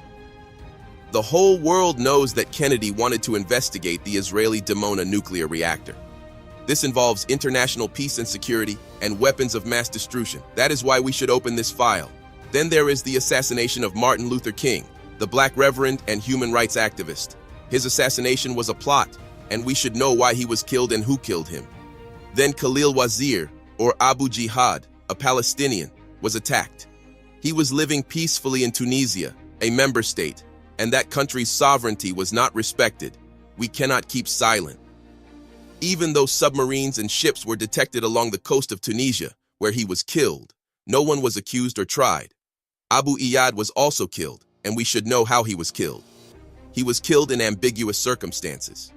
The whole world knows that Kennedy wanted to investigate the Israeli Dimona nuclear reactor. This involves international peace and security and weapons of mass destruction. That is why we should open this file. Then there is the assassination of Martin Luther King, the Black reverend and human rights activist. His assassination was a plot, and we should know why he was killed and who killed him. Then Khalil Wazir, or Abu Jihad, a Palestinian, was attacked. He was living peacefully in Tunisia, a member state, and that country's sovereignty was not respected. We cannot keep silent. Even though submarines and ships were detected along the coast of Tunisia, where he was killed, no one was accused or tried. Abu Iyad was also killed, and we should know how he was killed. He was killed in ambiguous circumstances.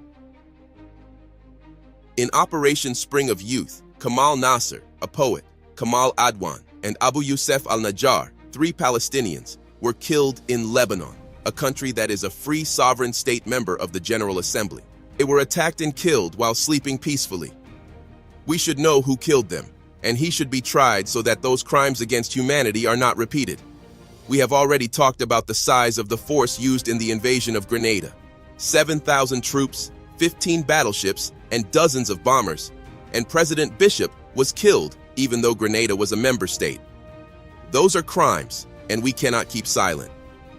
In Operation Spring of Youth, Kamal Nasser, a poet, Kamal Adwan, and Abu Yusuf al-Najjar, 3 Palestinians, were killed in Lebanon, a country that is a free sovereign state member of the General Assembly. They were attacked and killed while sleeping peacefully. We should know who killed them, and he should be tried so that those crimes against humanity are not repeated. We have already talked about the size of the force used in the invasion of Grenada. 7,000 troops, 15 battleships, and dozens of bombers. And President Bishop was killed even though Grenada was a member state. Those are crimes, and we cannot keep silent.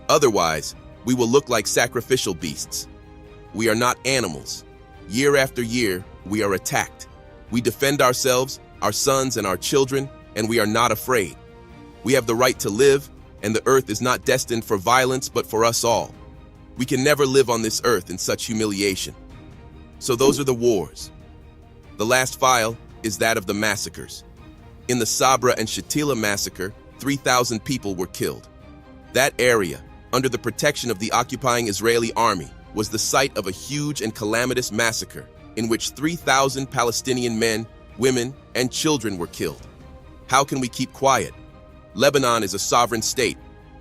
Otherwise, we will look like sacrificial beasts. We are not animals. Year after year, we are attacked. We defend ourselves our sons and our children, and we are not afraid. We have the right to live, and the earth is not destined for violence but for us all. We can never live on this earth in such humiliation. So those are the wars. The last file is that of the massacres. In the Sabra and Shatila massacre, 3,000 people were killed. That area, under the protection of the occupying Israeli army, was the site of a huge and calamitous massacre in which 3,000 Palestinian men, women, and children were killed. How can we keep quiet? Lebanon is a sovereign state.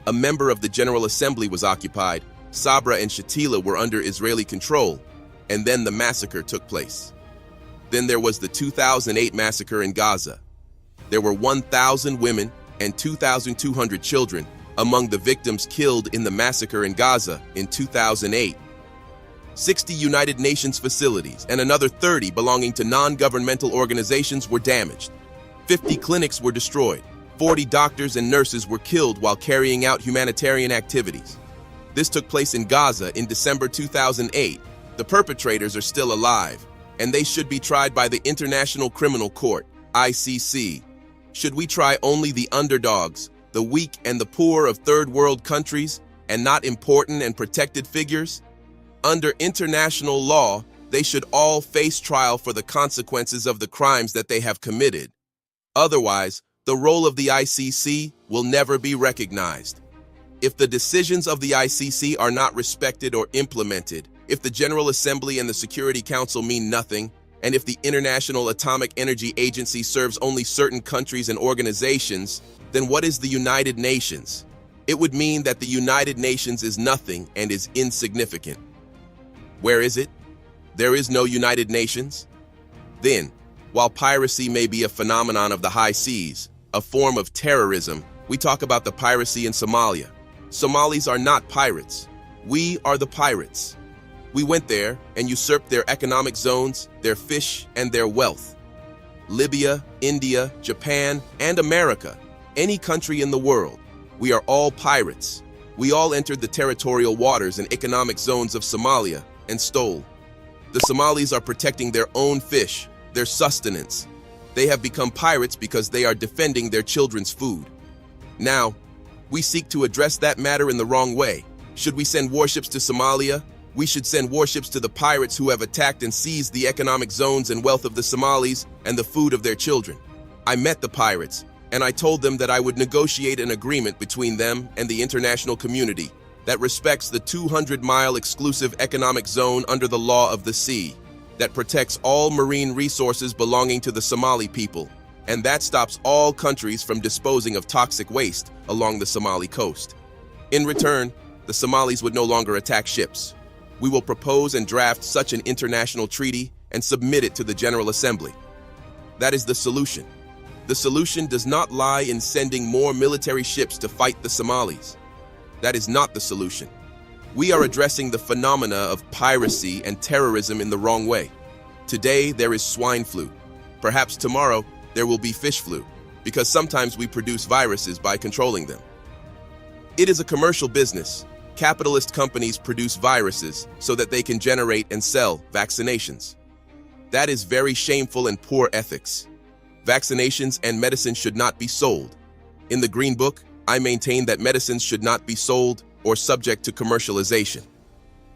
A member of the General Assembly was occupied, Sabra and Shatila were under Israeli control, and then the massacre took place. Then there was the 2008 massacre in Gaza. There were 1,000 women and 2,200 children among the victims killed in the massacre in Gaza in 2008. 60 United Nations facilities and another 30 belonging to non-governmental organizations were damaged. 50 clinics were destroyed. 40 doctors and nurses were killed while carrying out humanitarian activities. This took place in Gaza in December 2008. The perpetrators are still alive, and they should be tried by the International Criminal Court, ICC. Should we try only the underdogs, the weak and the poor of third world countries, and not important and protected figures? Under international law, they should all face trial for the consequences of the crimes that they have committed. Otherwise, the role of the ICC will never be recognized. If the decisions of the ICC are not respected or implemented, if the General Assembly and the Security Council mean nothing, and if the International Atomic Energy Agency serves only certain countries and organizations, then what is the United Nations? It would mean that the United Nations is nothing and is insignificant. Where is it? There is no United Nations. Then, while piracy may be a phenomenon of the high seas, a form of terrorism, we talk about the piracy in Somalia. Somalis are not pirates. We are the pirates. We went there and usurped their economic zones, their fish, and their wealth. Libya, India, Japan, and America, any country in the world, we are all pirates. We all entered the territorial waters and economic zones of Somalia and stole. The Somalis are protecting their own fish, their sustenance. They have become pirates because they are defending their children's food. Now, we seek to address that matter in the wrong way. Should we send warships to Somalia? We should send warships to the pirates who have attacked and seized the economic zones and wealth of the Somalis and the food of their children. I met the pirates, and I told them that I would negotiate an agreement between them and the international community that respects the 200-mile exclusive economic zone under the law of the sea, that protects all marine resources belonging to the Somali people, and that stops all countries from disposing of toxic waste along the Somali coast. In return, the Somalis would no longer attack ships. We will propose and draft such an international treaty and submit it to the General Assembly. That is the solution. The solution does not lie in sending more military ships to fight the Somalis. That is not the solution. We are addressing the phenomena of piracy and terrorism in the wrong way. Today, there is swine flu. Perhaps tomorrow, there will be fish flu, because sometimes we produce viruses by controlling them. It is a commercial business. Capitalist companies produce viruses so that they can generate and sell vaccinations. That is very shameful and poor ethics. Vaccinations and medicine should not be sold. In the Green Book, I maintain that medicines should not be sold or subject to commercialization.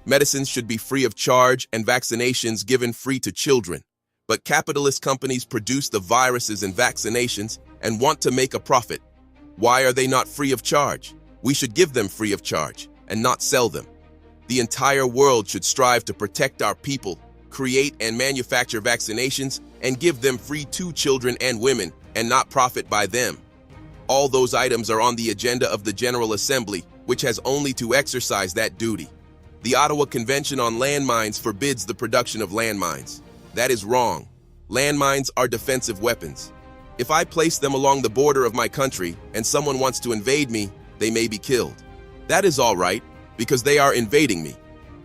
Medicines should be free of charge and vaccinations given free to children. But capitalist companies produce the viruses and vaccinations and want to make a profit. Why are they not free of charge? We should give them free of charge and not sell them. The entire world should strive to protect our people, create and manufacture vaccinations, and give them free to children and women, and not profit by them. All those items are on the agenda of the General Assembly, which has only to exercise that duty. The Ottawa Convention on Landmines forbids the production of landmines. That is wrong. Landmines are defensive weapons. If I place them along the border of my country and someone wants to invade me, they may be killed. That is all right, because they are invading me.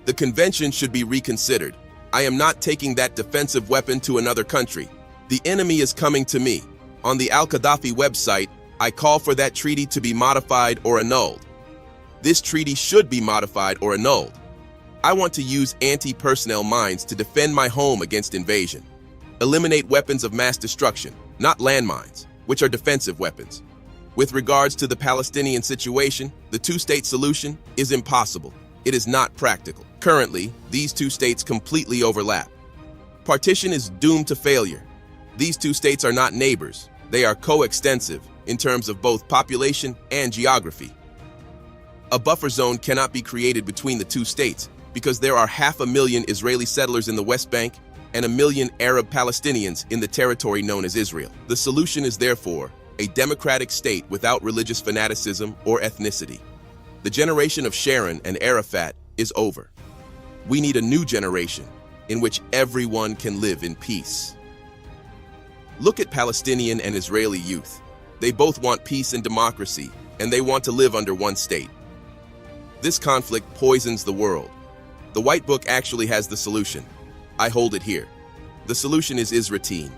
The convention should be reconsidered. I am not taking that defensive weapon to another country. The enemy is coming to me. On the Al-Gaddafi website, I call for that treaty to be modified or annulled. This treaty should be modified or annulled. I want to use anti-personnel mines to defend my home against invasion. Eliminate weapons of mass destruction, not landmines, which are defensive weapons. With regards to the Palestinian situation, the two-state solution is impossible. It is not practical. Currently, these two states completely overlap. Partition is doomed to failure. These two states are not neighbors. They are coextensive in terms of both population and geography. A buffer zone cannot be created between the two states because there are 500,000 Israeli settlers in the West Bank and 1 million Arab Palestinians in the territory known as Israel. The solution is therefore a democratic state without religious fanaticism or ethnicity. The generation of Sharon and Arafat is over. We need a new generation in which everyone can live in peace. Look at Palestinian and Israeli youth. They both want peace and democracy, and they want to live under one state. This conflict poisons the world. The White Book actually has the solution. I hold it here. The solution is Israel.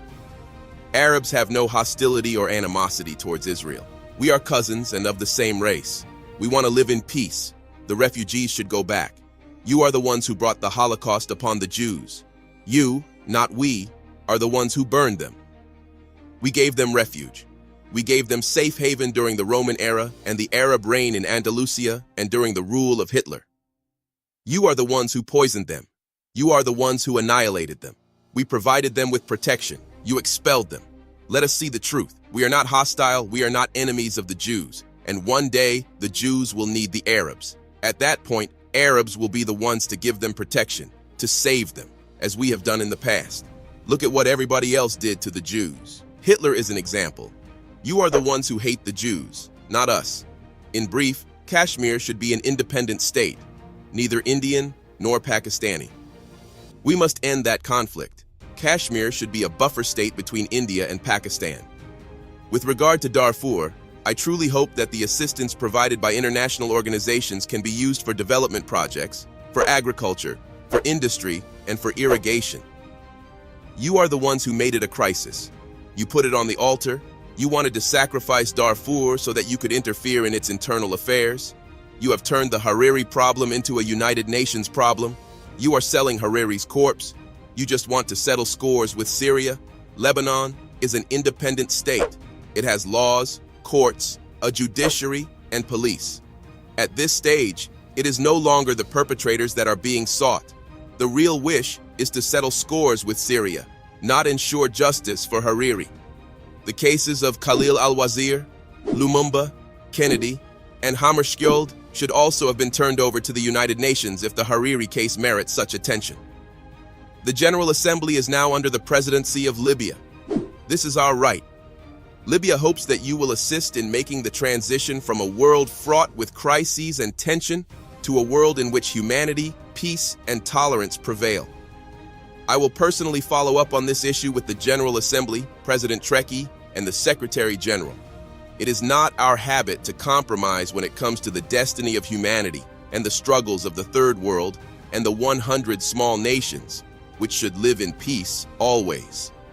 Arabs have no hostility or animosity towards Israel. We are cousins and of the same race. We want to live in peace. The refugees should go back. You are the ones who brought the Holocaust upon the Jews. You, not we, are the ones who burned them. We gave them refuge. We gave them safe haven during the Roman era and the Arab reign in Andalusia and during the rule of Hitler. You are the ones who poisoned them. You are the ones who annihilated them. We provided them with protection. You expelled them. Let us see the truth. We are not hostile. We are not enemies of the Jews. And one day, the Jews will need the Arabs. At that point, Arabs will be the ones to give them protection, to save them, as we have done in the past. Look at what everybody else did to the Jews. Hitler is an example. You are the ones who hate the Jews, not us. In brief, Kashmir should be an independent state, neither Indian nor Pakistani. We must end that conflict. Kashmir should be a buffer state between India and Pakistan. With regard to Darfur, I truly hope that the assistance provided by international organizations can be used for development projects, for agriculture, for industry, and for irrigation. You are the ones who made it a crisis. You put it on the altar. You wanted to sacrifice Darfur so that you could interfere in its internal affairs. You have turned the Hariri problem into a United Nations problem. You are selling Hariri's corpse. You just want to settle scores with Syria. Lebanon is an independent state. It has laws, courts, a judiciary, and police. At this stage, it is no longer the perpetrators that are being sought. The real wish is to settle scores with Syria, not ensure justice for Hariri. The cases of Khalil al-Wazir, Lumumba, Kennedy, and Hammarskjöld should also have been turned over to the United Nations if the Hariri case merits such attention. The General Assembly is now under the presidency of Libya. This is our right. Libya hopes that you will assist in making the transition from a world fraught with crises and tension to a world in which humanity, peace, and tolerance prevail. I will personally follow up on this issue with the General Assembly, President Trekkie, and the Secretary General. It is not our habit to compromise when it comes to the destiny of humanity and the struggles of the Third World and the 100 small nations, which should live in peace always.